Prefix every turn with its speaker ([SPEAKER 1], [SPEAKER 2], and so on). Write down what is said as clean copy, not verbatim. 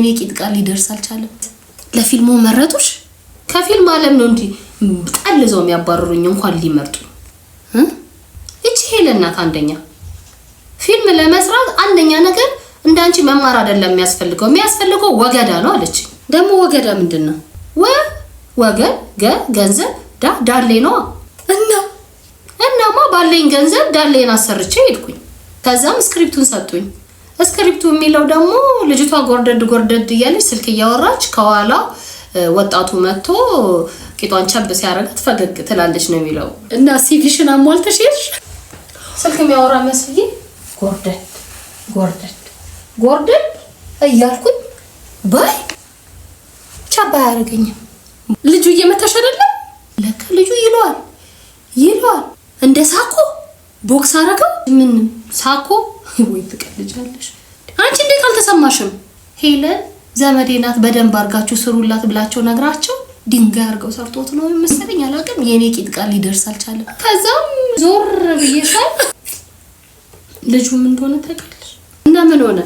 [SPEAKER 1] እኔ ቂጥ ቃል ሊደርስ አልቻለም። ለፊልሙ መረጡሽ? ከፊልም ዓለም ነው እንጂ ጣልዘው የሚያባርሩኝ እንኳን ሊመርጡ እቺ ሄለናት አንደኛ ፊልም ለመስራት አንደኛ ነገር እንዳንቺ መማር አይደለም የሚያስፈልገው ወገዳ ነው አለች። ደግሞ ወገዳ ምንድነው? ወገን ገንዘብ ዳሌ ነው እናማ ባለኝ ገንዘብ ዳሌን አሰርቼ ሄድኩኝ። ከዛም ስክሪፕቱን ሰጡኝ። ስክሪፕቱ የሚለው ደግሞ ልጅቷ ጎርደድ እያለች ስልክ እያወራች ከኋላ ወጣቱ መጥቶ ቂጧን ቸብ ሲያረጋት ፈገግ ትላለች ነው የሚለው። እና ሲቪሽን አሟልተሽ ሄድሽ ስልክ የሚያወራ መስዬ ጎርደድ እያልኩኝ ባይ ቻባ ያረገኝም። ልጁ እየመታሽ አይደለም ለካ ልጁ ይሏል እንደ ሳኮ ቦክስ አረጋው። ምን ሳኮ ወይ ትቀልጃለሽ አንቺ? እንዴት አልተሰማሽም? ሄለን ዘመዴ ናት በደንብ አርጋችሁ ስሩላት ብላቸው ነግራቸው ድንጋይ አርገው ሰርቶት ነው መሰለኝ አላውቅም። የኔ ቂጥ ቃል ሊደርስ አልቻለም። ከዛም ዞር ብዬ ሳይ ልጁ ምን እንደሆነ ታውቂያለሽ? እና ምን ሆነ